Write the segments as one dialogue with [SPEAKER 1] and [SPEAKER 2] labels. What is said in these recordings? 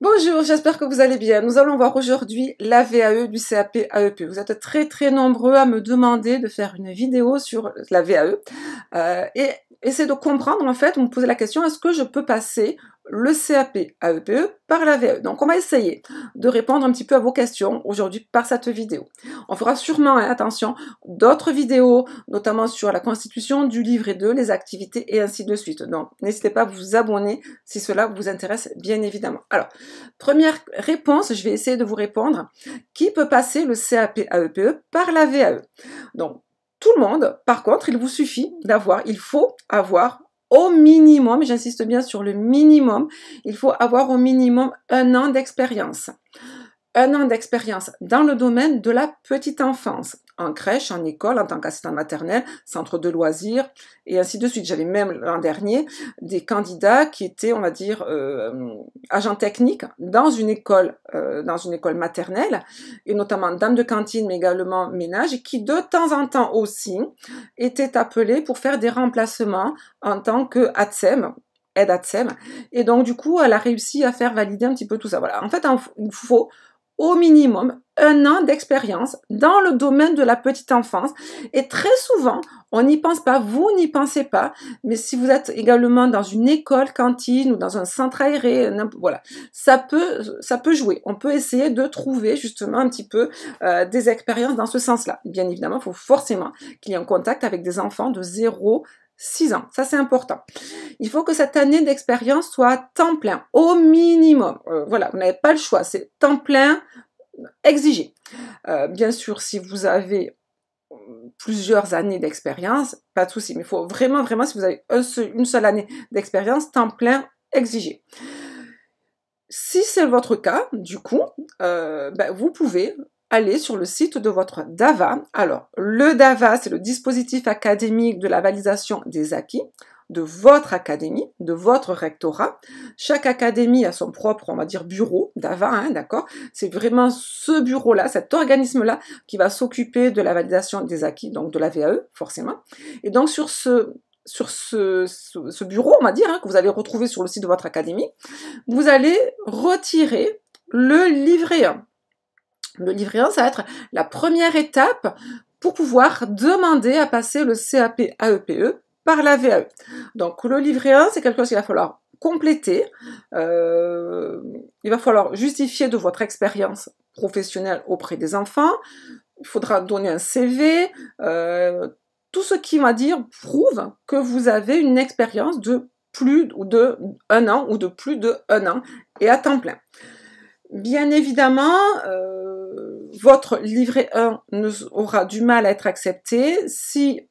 [SPEAKER 1] Bonjour, j'espère que vous allez bien. Nous allons voir aujourd'hui la VAE du CAP AEP. Vous êtes très nombreux à me demander de faire une vidéo sur la VAE et essayer de comprendre en fait, vous me posez la question, est-ce que je peux passer le CAP AEPE par la VAE? Donc on va essayer de répondre un petit peu à vos questions aujourd'hui par cette vidéo. On fera sûrement, attention, d'autres vidéos, notamment sur la constitution du livret 2, les activités et ainsi de suite. Donc n'hésitez pas à vous abonner si cela vous intéresse bien évidemment. Alors, première réponse, je vais essayer de vous répondre. Qui peut passer le CAP AEPE par la VAE? Donc, tout le monde, par contre, il vous suffit d'avoir, il faut avoir au minimum, j'insiste bien sur le minimum, il faut avoir au minimum 1 an d'expérience. 1 an d'expérience dans le domaine de la petite enfance, en crèche, en école, en tant qu'assistant maternel, centre de loisirs, et ainsi de suite. J'avais même l'an dernier des candidats qui étaient, on va dire, agents techniques dans une école maternelle, et notamment dame de cantine, mais également ménage, et qui de temps en temps aussi étaient appelés pour faire des remplacements en tant que ATSEM, aide ATSEM, et donc du coup, elle a réussi à faire valider un petit peu tout ça. Voilà. En fait, il faut au minimum 1 an d'expérience dans le domaine de la petite enfance. Et très souvent, on n'y pense pas, vous n'y pensez pas, mais si vous êtes également dans une école, cantine ou dans un centre aéré, voilà, ça peut jouer. On peut essayer de trouver justement un petit peu des expériences dans ce sens-là. Bien évidemment, il faut forcément qu'il y ait un contact avec des enfants de 0-6 ans. Ça, c'est important. Il faut que cette année d'expérience soit à temps plein, au minimum. Voilà, vous n'avez pas le choix, c'est temps plein exigé. Bien sûr, si vous avez plusieurs années d'expérience, pas de souci, mais il faut vraiment, si vous avez une seule année d'expérience, temps plein exigé. Si c'est votre cas, du coup, vous pouvez aller sur le site de votre DAVA. Alors, le DAVA, c'est le dispositif académique de la validation des acquis de votre académie, de votre rectorat. Chaque académie a son propre, on va dire, bureau, DAVA, d'accord? C'est vraiment ce bureau-là, cet organisme-là, qui va s'occuper de la validation des acquis, donc de la VAE, forcément. Et donc, sur ce bureau, on va dire, que vous allez retrouver sur le site de votre académie, vous allez retirer le livret 1. Le livret 1, ça va être la première étape pour pouvoir demander à passer le CAP AEPE par la VAE. Donc le livret 1, c'est quelque chose qu'il va falloir compléter. Il va falloir justifier de votre expérience professionnelle auprès des enfants. Il faudra donner un CV. Tout ce qui, on va dire, prouve que vous avez une expérience de plus de 1 an ou de plus de 1 an et à temps plein. Bien évidemment, votre livret 1 aura du mal à être accepté si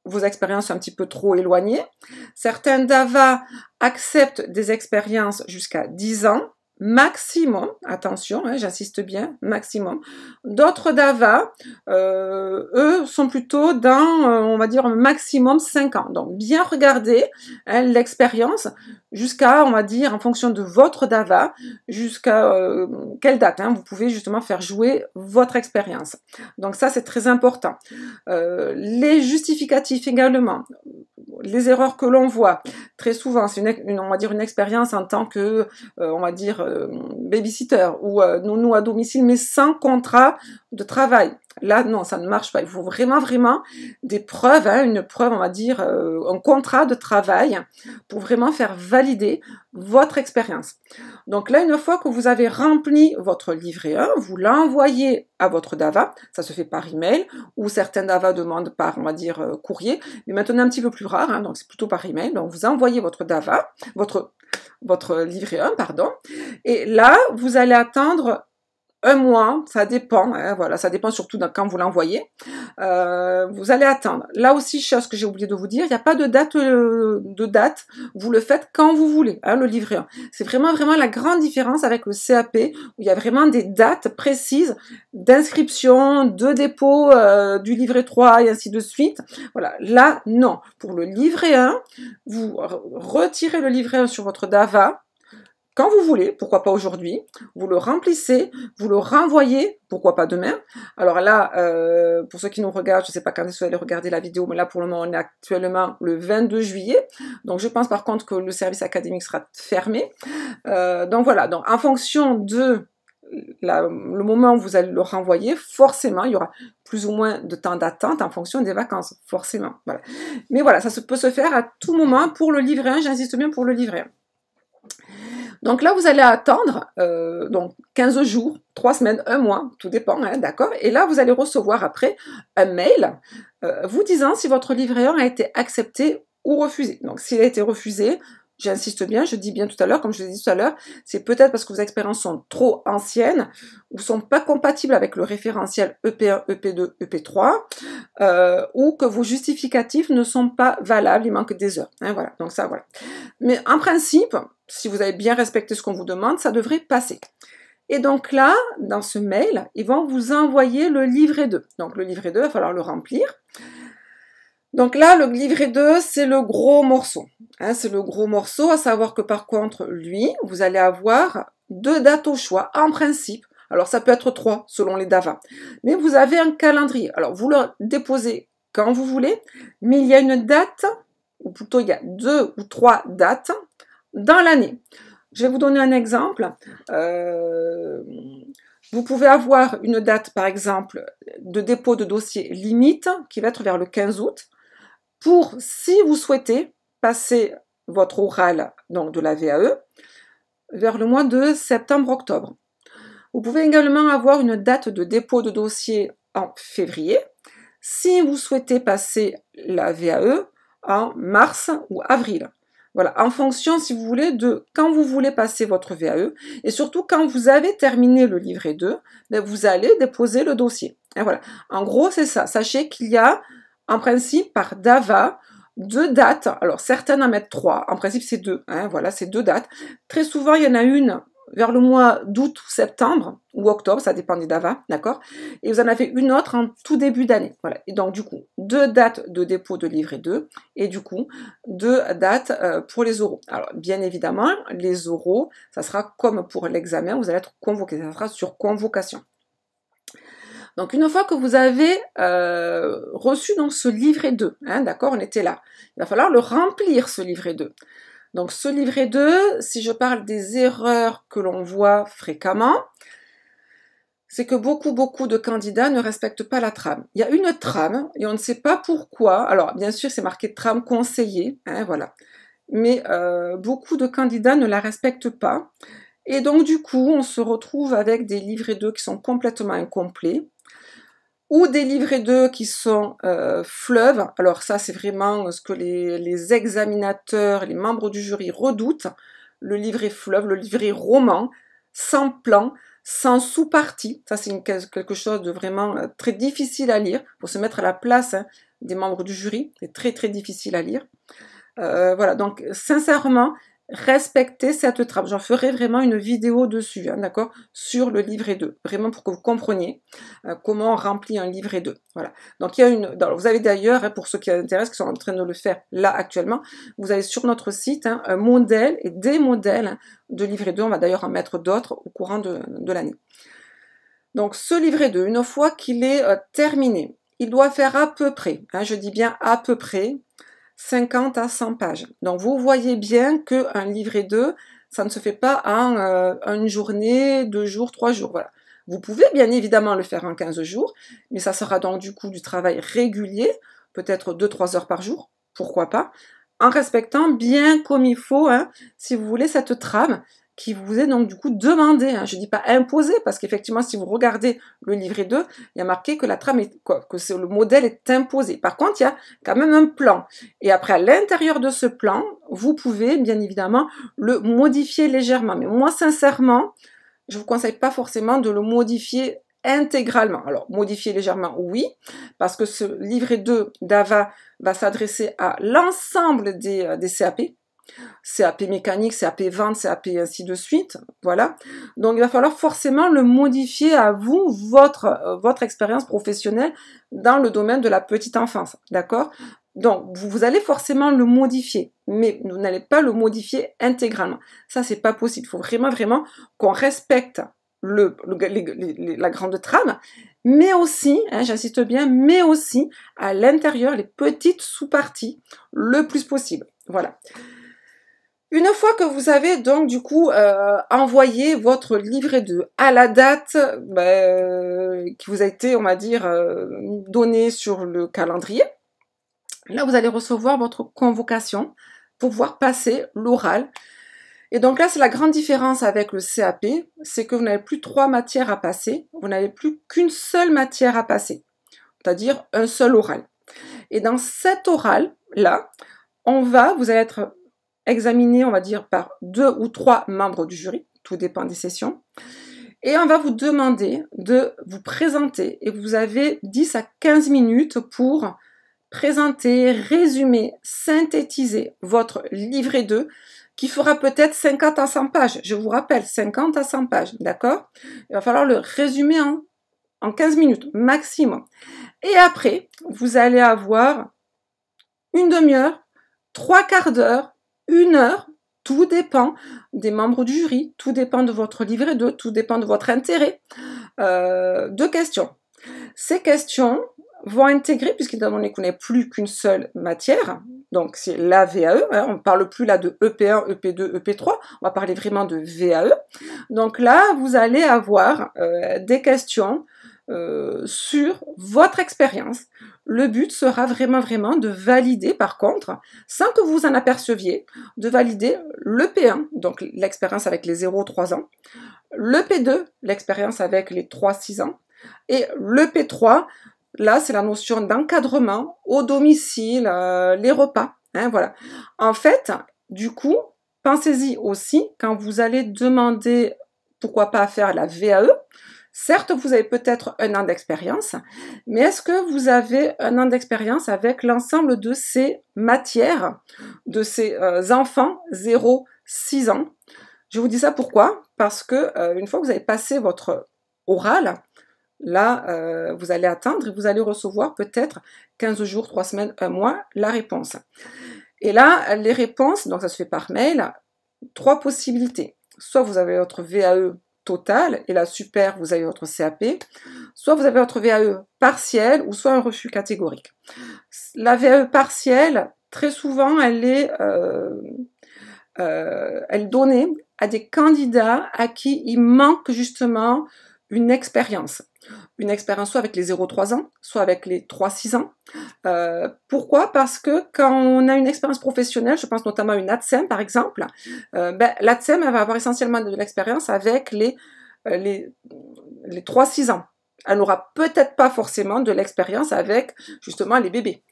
[SPEAKER 1] vos expériences sont un petit peu trop éloignées. Certains DAVA acceptent des expériences jusqu'à 10 ans, maximum, attention, j'insiste bien, maximum. D'autres DAVA, eux, sont plutôt dans, on va dire, un maximum 5 ans. Donc, bien regarder l'expérience jusqu'à, on va dire, en fonction de votre DAVA, jusqu'à quelle date vous pouvez justement faire jouer votre expérience. Donc ça, c'est très important. Les justificatifs également. Les erreurs que l'on voit très souvent, c'est on va dire une expérience en tant que, on va dire, babysitter ou nounou à domicile, mais sans contrat de travail. Là, non, ça ne marche pas. Il faut vraiment des preuves, une preuve, on va dire, un contrat de travail pour vraiment faire valider votre expérience. Donc là, une fois que vous avez rempli votre livret 1, vous l'envoyez à votre DAVA. Ça se fait par email ou certains DAVA demandent par, on va dire, courrier. Mais maintenant, un petit peu plus rare, donc c'est plutôt par email. Donc vous envoyez votre DAVA, votre livret 1, pardon. Et là, vous allez attendre 1 mois, ça dépend, voilà, ça dépend surtout quand vous l'envoyez. Vous allez attendre. Là aussi, chose que j'ai oublié de vous dire, il n'y a pas de date, vous le faites quand vous voulez, le livret 1. C'est vraiment la grande différence avec le CAP, où il y a vraiment des dates précises d'inscription, de dépôt du livret 3 et ainsi de suite. Voilà, là, non. Pour le livret 1, vous retirez le livret 1 sur votre DAVA, quand vous voulez, pourquoi pas aujourd'hui, vous le remplissez, vous le renvoyez, pourquoi pas demain. Alors là, pour ceux qui nous regardent, je ne sais pas quand vous allez regarder la vidéo, mais là pour le moment, on est actuellement le 22 juillet. Donc je pense par contre que le service académique sera fermé. Donc voilà, donc en fonction de le moment où vous allez le renvoyer, forcément, il y aura plus ou moins de temps d'attente en fonction des vacances, forcément. Voilà. Mais voilà, ça peut se faire à tout moment pour le livret 1, j'insiste bien pour le livret 1. Donc là, vous allez attendre donc 15 jours, 3 semaines, 1 mois, tout dépend, hein, d'accord. Et là, vous allez recevoir après un mail vous disant si votre livret 1 a été accepté ou refusé. Donc s'il a été refusé, j'insiste bien, je dis bien tout à l'heure, comme je l'ai dit tout à l'heure, c'est peut-être parce que vos expériences sont trop anciennes ou sont pas compatibles avec le référentiel EP1, EP2, EP3, ou que vos justificatifs ne sont pas valables, il manque des heures. Hein, voilà, donc ça, voilà. Mais en principe, si vous avez bien respecté ce qu'on vous demande, ça devrait passer. Et donc là, dans ce mail, ils vont vous envoyer le livret 2. Donc le livret 2, il va falloir le remplir. Donc là, le livret 2, c'est le gros morceau. Hein, c'est le gros morceau, à savoir que par contre, lui, vous allez avoir 2 dates au choix, en principe. Alors ça peut être 3, selon les DAVA. Mais vous avez un calendrier. Alors vous le déposez quand vous voulez, mais il y a une date, ou plutôt il y a 2 ou 3 dates dans l'année. Je vais vous donner un exemple. Vous pouvez avoir une date, par exemple, de dépôt de dossier limite, qui va être vers le 15 août, pour, si vous souhaitez, passer votre oral, donc de la VAE, vers le mois de septembre-octobre. Vous pouvez également avoir une date de dépôt de dossier en février, si vous souhaitez passer la VAE en mars ou avril. Voilà, en fonction, si vous voulez, de quand vous voulez passer votre VAE, et surtout quand vous avez terminé le livret 2, vous allez déposer le dossier. Et voilà, en gros, c'est ça. Sachez qu'il y a, en principe, par DAVA, 2 dates. Alors, certaines en mettent 3. En principe, c'est 2. Hein, voilà, c'est 2 dates. Très souvent, il y en a une vers le mois d'août ou septembre, ou octobre, ça dépend des DAVA, d'accord. Et vous en avez une autre en tout début d'année. Voilà. Et donc, du coup, 2 dates de dépôt de livret 2, et du coup, 2 dates pour les oraux. Alors, bien évidemment, les oraux, ça sera comme pour l'examen, vous allez être convoqué, ça sera sur convocation. Donc, une fois que vous avez reçu donc, ce livret 2, hein, d'accord, on était là, il va falloir le remplir, ce livret 2. Donc, ce livret 2, si je parle des erreurs que l'on voit fréquemment, c'est que beaucoup de candidats ne respectent pas la trame. Il y a une trame et on ne sait pas pourquoi. Alors, bien sûr, c'est marqué trame conseillée, hein, voilà. Mais beaucoup de candidats ne la respectent pas. Et donc, du coup, on se retrouve avec des livrets 2 qui sont complètement incomplets, ou des livrets 2 qui sont fleuves. Alors ça, c'est vraiment ce que les examinateurs, les membres du jury redoutent. Le livret fleuve, le livret roman, sans plan, sans sous-partie. Ça, c'est quelque chose de vraiment très difficile à lire. Pour se mettre à la place des membres du jury, c'est très difficile à lire. Voilà, donc sincèrement, respectez cette trame. J'en ferai vraiment une vidéo dessus, hein, d'accord, sur le livret 2, vraiment pour que vous compreniez comment on remplit un livret 2. Voilà. Donc il y a une. Vous avez d'ailleurs, hein, pour ceux qui intéressent, qui sont en train de le faire là actuellement, vous avez sur notre site hein, un modèle et des modèles hein, de livret 2. On va d'ailleurs en mettre d'autres au courant de l'année. Donc ce livret 2, une fois qu'il est terminé, il doit faire à peu près, hein, je dis bien à peu près, 50 à 100 pages. Donc vous voyez bien qu'un livret 2, ça ne se fait pas en une journée, 2 jours, 3 jours. Voilà. Vous pouvez bien évidemment le faire en 15 jours, mais ça sera donc du coup du travail régulier, peut-être 2-3 heures par jour, pourquoi pas, en respectant bien comme il faut, hein, si vous voulez, cette trame qui vous est donc du coup demandé, hein. Je ne dis pas imposé, parce qu'effectivement, si vous regardez le livret 2, il y a marqué que la trame est quoi, que le modèle est imposé. Par contre, il y a quand même un plan. Et après, à l'intérieur de ce plan, vous pouvez bien évidemment le modifier légèrement. Mais moi, sincèrement, je vous conseille pas forcément de le modifier intégralement. Alors, modifier légèrement, oui, parce que ce livret 2 d'AVA va s'adresser à l'ensemble des CAP. CAP mécanique, CAP vente, CAP ainsi de suite, voilà. Donc il va falloir forcément le modifier à vous, votre expérience professionnelle dans le domaine de la petite enfance, d'accord? Donc, vous allez forcément le modifier, mais vous n'allez pas le modifier intégralement. Ça, c'est pas possible. Il faut vraiment qu'on respecte la grande trame, mais aussi, hein, j'insiste bien, mais aussi à l'intérieur, les petites sous-parties, le plus possible. Voilà. Une fois que vous avez donc du coup envoyé votre livret de à la date qui vous a été, on va dire, donnée sur le calendrier, là vous allez recevoir votre convocation pour pouvoir passer l'oral. Et donc là, c'est la grande différence avec le CAP, c'est que vous n'avez plus 3 matières à passer, vous n'avez plus qu'une seule matière à passer, c'est-à-dire un seul oral. Et dans cet oral-là, vous allez être examiné, on va dire, par 2 ou 3 membres du jury, tout dépend des sessions, et on va vous demander de vous présenter, et vous avez 10 à 15 minutes pour présenter, résumer, synthétiser votre livret 2, qui fera peut-être 50 à 100 pages. Je vous rappelle, 50 à 100 pages, d'accord? Il va falloir le résumer en 15 minutes, maximum. Et après, vous allez avoir une demi-heure, 3/4 d'heure, 1 heure, tout dépend des membres du jury, tout dépend de votre livret 2, tout dépend de votre intérêt, de questions. Ces questions vont intégrer, puisqu'étant donné qu'on n'est plus qu'une seule matière, donc c'est la VAE, hein, on ne parle plus là de EP1, EP2, EP3, on va parler vraiment de VAE. Donc là, vous allez avoir des questions sur votre expérience. Le but sera vraiment de valider, par contre, sans que vous en aperceviez, de valider le P1, donc l'expérience avec les 0-3 ans, le P2, l'expérience avec les 3-6 ans, et le P3, là, c'est la notion d'encadrement au domicile, les repas, hein, voilà. En fait, du coup, pensez-y aussi quand vous allez demander, pourquoi pas faire la VAE. Certes, vous avez peut-être 1 an d'expérience, mais est-ce que vous avez 1 an d'expérience avec l'ensemble de ces matières, de ces enfants 0-6 ans? Je vous dis ça pourquoi? Parce que une fois que vous avez passé votre oral, là, vous allez attendre et vous allez recevoir peut-être 15 jours, 3 semaines, 1 mois, la réponse. Et là, les réponses, donc ça se fait par mail, 3 possibilités. Soit vous avez votre VAE total, et là, super, vous avez votre CAP, soit vous avez votre VAE partiel, ou soit un refus catégorique. La VAE partielle, très souvent, elle est donnée à des candidats à qui il manque justement une expérience. Une expérience soit avec les 0-3 ans, soit avec les 3-6 ans. Pourquoi? Parce que quand on a une expérience professionnelle, je pense notamment à une ATSEM par exemple, l'ATSEM elle va avoir essentiellement de l'expérience avec les 3-6 ans. Elle n'aura peut-être pas forcément de l'expérience avec justement les bébés.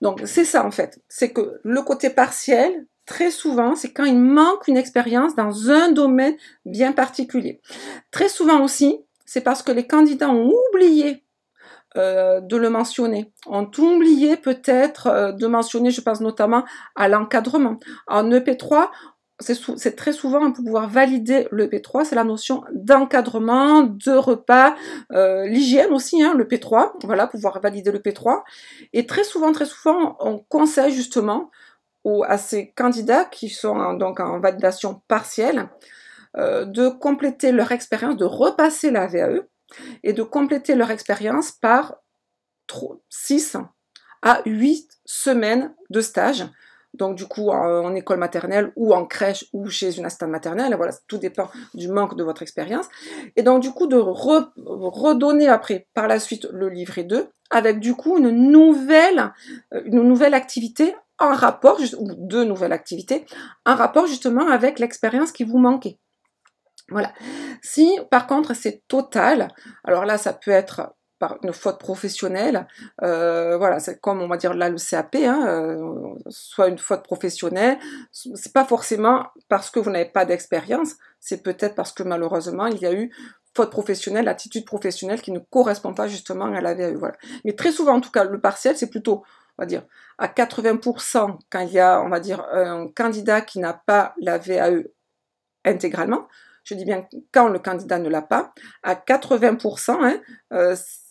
[SPEAKER 1] Donc c'est ça en fait, c'est que le côté partiel, très souvent, c'est quand il manque une expérience dans un domaine bien particulier. Très souvent aussi, c'est parce que les candidats ont oublié de le mentionner, ont oublié peut-être de mentionner, je pense notamment à l'encadrement. En EP3, c'est très souvent pour pouvoir valider le EP3, c'est la notion d'encadrement, de repas, l'hygiène aussi, hein, le P3, voilà, pouvoir valider le P3. Et très souvent, on conseille justement à ces candidats qui sont donc en validation partielle, de compléter leur expérience, de repasser la VAE et de compléter leur expérience par 6 à 8 semaines de stage. Donc du coup en école maternelle ou en crèche ou chez une assistante maternelle, voilà, tout dépend du manque de votre expérience. Et donc du coup de redonner après par la suite le livret 2 avec du coup une nouvelle activité en rapport, ou 2 nouvelles activités, en rapport justement avec l'expérience qui vous manquait. Voilà. Si par contre c'est total, alors là ça peut être par une faute professionnelle, voilà, c'est comme on va dire là le CAP, hein, soit une faute professionnelle, c'est pas forcément parce que vous n'avez pas d'expérience, c'est peut-être parce que malheureusement il y a eu faute professionnelle, attitude professionnelle qui ne correspond pas justement à la VAE, voilà. Mais très souvent en tout cas le partiel c'est plutôt, on va dire, à 80% quand il y a, on va dire, un candidat qui n'a pas la VAE intégralement. Je dis bien quand le candidat ne l'a pas, à 80%, hein,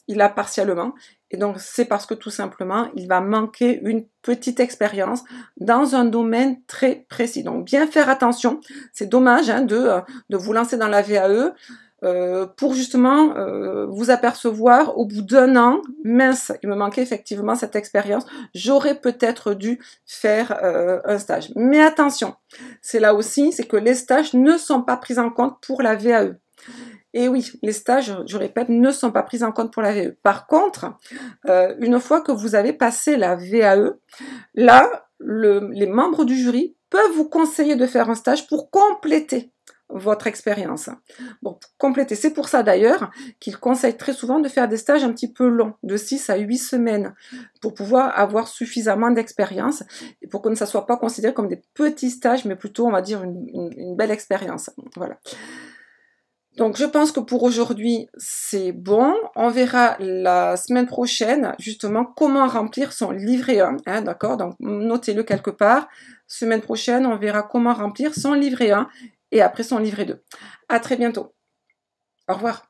[SPEAKER 1] il a partiellement. Et donc, c'est parce que tout simplement, il va manquer une petite expérience dans un domaine très précis. Donc, bien faire attention. C'est dommage hein, de vous lancer dans la VAE pour justement vous apercevoir au bout d'un an, mince, il me manquait effectivement cette expérience, j'aurais peut-être dû faire un stage. Mais attention, c'est là aussi, c'est que les stages ne sont pas pris en compte pour la VAE. Et oui, les stages, je répète, ne sont pas pris en compte pour la VAE. Par contre, une fois que vous avez passé la VAE, là, les membres du jury peuvent vous conseiller de faire un stage pour compléter votre expérience. Bon, pour compléter, c'est pour ça d'ailleurs qu'ils conseillent très souvent de faire des stages un petit peu longs, de 6 à 8 semaines, pour pouvoir avoir suffisamment d'expérience et pour que ça ne soit pas considéré comme des petits stages, mais plutôt, on va dire, une belle expérience. Voilà. Donc je pense que pour aujourd'hui c'est bon. On verra la semaine prochaine justement comment remplir son livret 1. Hein, d'accord? Donc notez-le quelque part. Semaine prochaine on verra comment remplir son livret 1 et après son livret 2. À très bientôt. Au revoir.